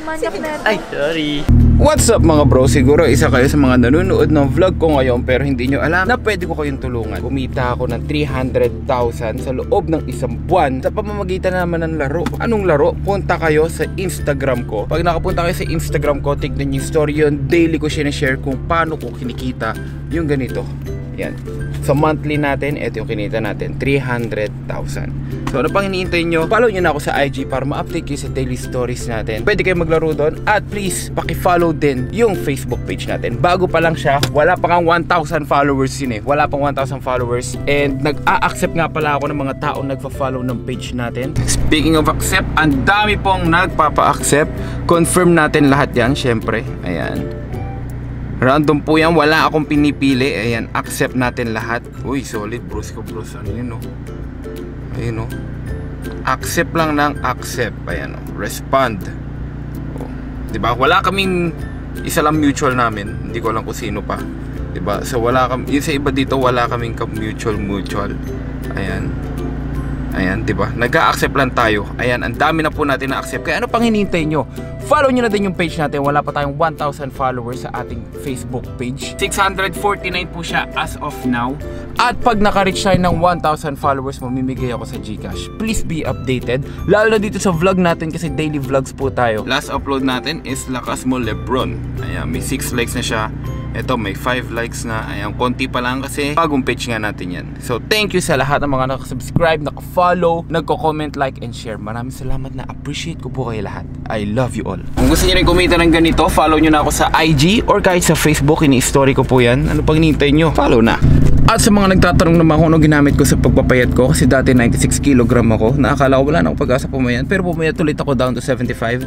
Manyak na. Ay, sorry. What's up mga bro? Siguro isa kayo sa mga nanonood ng vlog ko ngayon pero hindi nyo alam na pwede ko kayong tulungan. Kumita ako ng 300,000 sa loob ng isang buwan sa pamamagitan naman ng laro. Anong laro? Punta kayo sa Instagram ko. Pag nakapunta kayo sa Instagram ko, tignan yung story yun. Daily ko share kung paano ko kinikita yung ganito. Yan. So monthly natin, ito yung kinita natin, 300,000. So ano pang hinihintay nyo? Follow nyo na ako sa IG para ma-update kayo sa daily stories natin. Pwede kayo maglaro doon. At please, paki-follow din yung Facebook page natin. Bago pa lang siya, wala pa kang 1,000 followers yun eh. Wala pang 1,000 followers. And nag-a-accept nga pala ako ng mga taong nagpa-follow ng page natin. Speaking of accept, ang dami pong nagpapa-accept. Confirm natin lahat yan, syempre. Ayan. Random po yan, wala akong pinipili. Ayan, accept natin lahat. Uy, solid bros ko bros. Ano yun o? Ayun o. Accept lang ng accept. Ayan o, respond o. Diba, wala kaming isa lang mutual namin. Hindi ko alam kung sino pa. Diba, so wala kami, yung sa iba dito wala kaming mutual. Ayan. Ayan, diba? Nag-a-accept lang tayo. Ayan, ang dami na po natin na-accept. Kaya ano pang hinihintay nyo? Follow nyo na din yung page natin. Wala pa tayong 1,000 followers sa ating Facebook page. 649 po siya as of now. At pag naka-reach tayo ng 1,000 followers, mamimigay ako sa GCash. Please be updated. Lalo na dito sa vlog natin kasi daily vlogs po tayo. Last upload natin is Lakas Mo Lebron. Ayan, may 6 likes na siya. Ito may 5 likes na. Ayan, konti pa lang kasi bagong page nga natin yan. So thank you sa lahat ng mga nakasubscribe, nakafollow, nagko-comment, like, and share. Maraming salamat na appreciate ko po kayo lahat. I love you all. Kung gusto niyo rin kumita ng ganito, follow nyo na ako sa IG or kahit sa Facebook. Ini-story ko po yan. Ano pang hinihintay nyo? Follow na. At sa mga nagtatanong naman kung ano ginamit ko sa pagpapayat ko, kasi dati 96 kg ako, nakakala ko wala na akong pag-asa pumayat, pero pumayat ulit ako down to 75.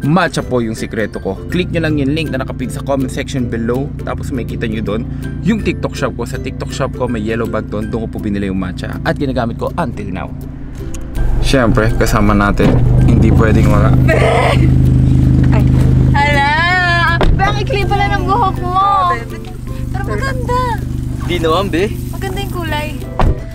Matcha po yung sikreto ko. Click nyo lang yung link na nakapin sa comment section below. Tapos may kita nyo doon yung TikTok shop ko. Sa TikTok shop ko may yellow bag doon. Doon ko po binili yung matcha. At ginagamit ko until now. Siyempre, kasama natin. Hindi pwedeng wala. Ay. Hala! Bakit ikli pala ng buhok mo? Pero maganda. Di naman, be. Maganda yung kulay.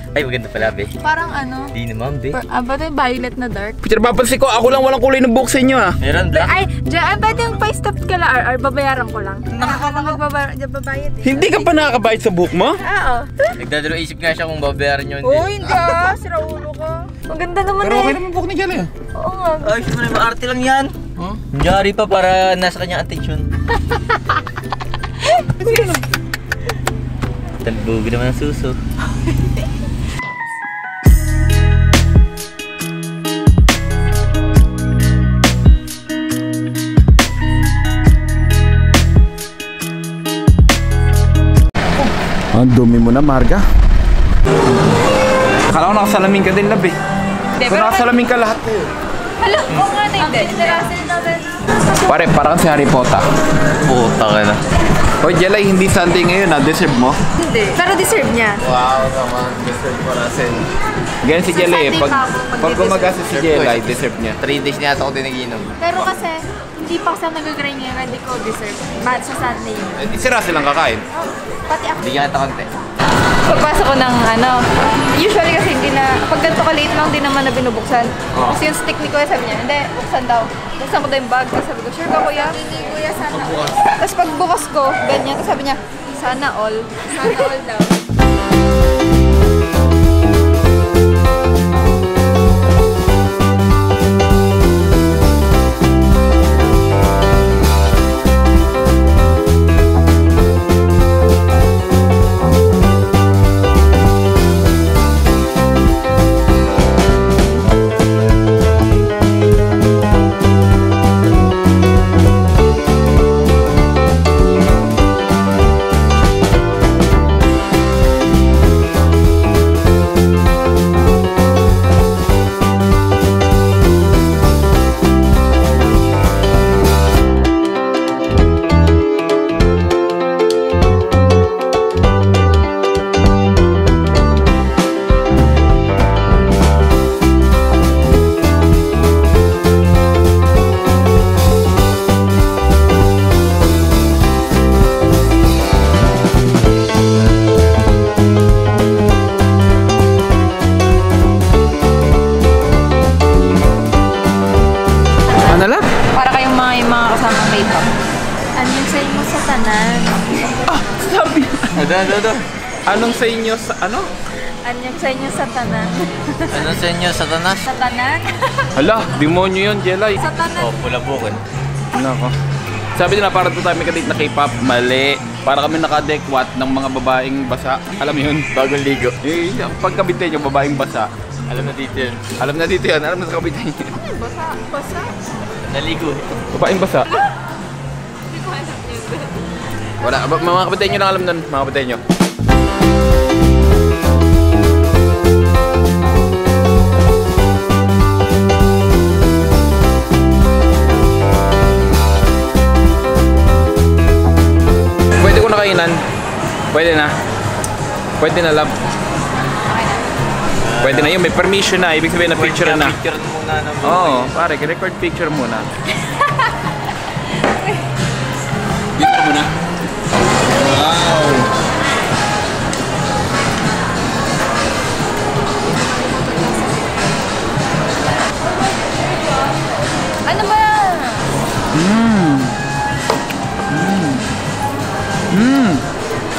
Ay, maganda pala, be. Parang ano? Di naman, be. Ba't yung violet na dark? Peter, papansin ko, ako lang walang kulay ng buhok sa inyo ah. Meron ba? Ay, dyan, pwede yung pa-stop ka lang, or babayaran ko lang. Magbabayad eh. Hindi ka pa nakakabayad sa buhok mo? Oo. Nagdadalo isip nga siya kung babayaran nyo. Oh, hindi ah. Sira ulo ka. Maganda naman Pero eh. okay naman buhok ni Jale ah. Oo nga. Ay, sino naman, arte lang yan. Huh? Nangyari pa para nasa kanyang attention. Talbugi naman ang suso. Ang dumi mo na, Marga. Akala ko nakasalamin ka din, lab eh. Kung nakasalamin ka lahat eh. Hala, oo nga na hindi. Interasin natin. Pare, parang si Harry Potter. Puta ka na. O, Jelay, hindi Sunday ngayon na deserve mo? Hindi. Pero deserve niya. Wow, naman. Deserve ko na sin. Ganyan si Jelay eh. Pag gumagasa si Jelay, deserve niya. 3 days niya ako din nagiinom. Pero kasi, hindi pa kasi nag-grind ngayon, hindi ko deserve. Bad sa Sunday yun. Eh, si Russell lang kakain. Pati ako. Bigyan kita konti. Pagpasok ko ng ano, usually kasi hindi na, pag ganito ka late lang, hindi naman na binubuksan. Kasi yung stick ni Kuya sabi niya, hindi, buksan daw. Buksan ko daw yung bag, tapos sabi ko, sure ka Kuya? Hindi Kuya, sana all. Tapos pagbukas ko, ganyan, tapos sabi niya, sana all. Sana all daw. yung mga kasamang K-pop. Anong sa inyo sa tanan? Sabi. Ano? Anong sa inyo sa ano? Anong sa inyo sa tanan? Ano sa inyo, Satanas? Sa tanan? Hala, demonyo yun, Jelay. Sa tanan? Oh, pula bukin. Nako. Sabi nila para to tayo may kadate na K-pop, mali. Para kami nakadekwat ng mga babaeng basa. Alam mo yun? Bagong ligo. Eh, pagkabite nyo, babaeng basa. Alam na dito yun. Alam na dito yan, alam na sa kabite nyo. Basa. Naligo. Babaeng basa. Hindi ko alam yun. Wala, mga kabite nyo lang alam nun, mga kabite nyo. Pwede ko na kainan? Pwede na? Pwede na, love? Pwede na yun, may permission na, ibig sabihin na picture na. Picture muna ng Oo, pare, record picture muna. Dito ka muna. Wow! Ano ba yan?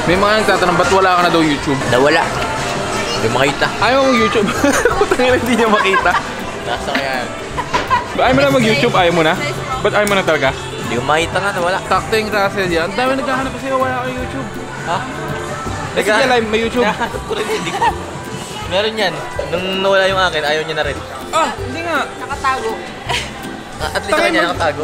May mga nagtatanong, ba't wala ka na daw YouTube? Nawala. Hindi makita. Ayaw mo mag-YouTube? Putang ina, hindi niya makita. Nasa kaya. Ayaw mo na mag-YouTube? Ayaw mo na? Ba't ayaw mo na talaga? Hindi ko makita nga, nawala. Sakto yung Russell yan. Ang dami naghahanap kasi wala ka YouTube. Ha? Kasi live, may YouTube. Nakahanap ko rin, hindi ko. Meron yan. Nung nawala yung akin, ayaw niya na rin. Ah, hindi nga. Nakatago. At least kanya nakatago.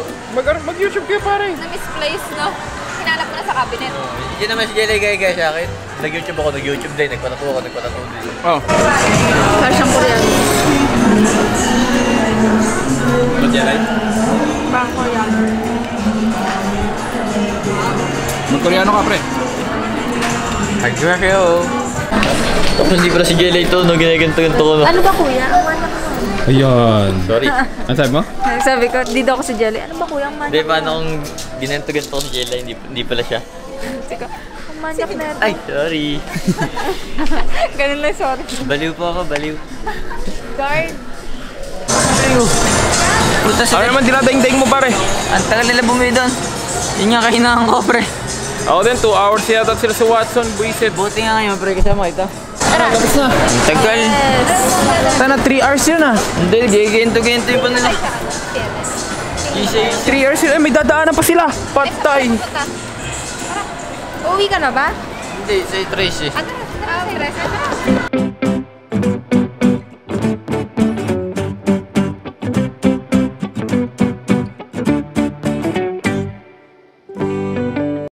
Mag-YouTube kayo pare. Na-misplace, no? Hinanap ko na sa cabinet. Yan naman si Jelly gaya sa akin. Nag-YouTube ako, nag-YouTube din. Nagpatato ako, nagpatato din. Oh. Para siyang Korean. Ba't yan ay? Parang Korean. Mag-Koreano ka pre. Hagwa kayo. Tapos hindi pala si Jelly ito, no? Ginaganto-ganto ko, no? Ano ba kuya? Ang manak mo. Ayun. Sorry. Ano sabi mo? Sabi ko, dito ako si Jelly. Ano ba kuya? Ang manak Hindi, paano kung ginanto-ganto ko si Jelly, hindi pala siya. Sige. Ang manak na ito. Ay, sorry. Ganun lang, sorry. Baliw po ako, baliw. Guard. Puta Ano naman dinadaing-daing mo pare? Ang tagal nila bumili doon. Yun nga kahinahan ko, pre. Ako din, 2 hours yata sila sa Watson, buisit. Buti nga ngayon, pre, kasama kita. Tapos na. Ang tagal. Sana 3 hours yun ah. Hindi, gigento-gento yung pa nila. Easy. 3 hours yun, may dadaanan pa sila. Patay. Uwi ka na ba? Hindi, sa Tracy. Ano? Trace?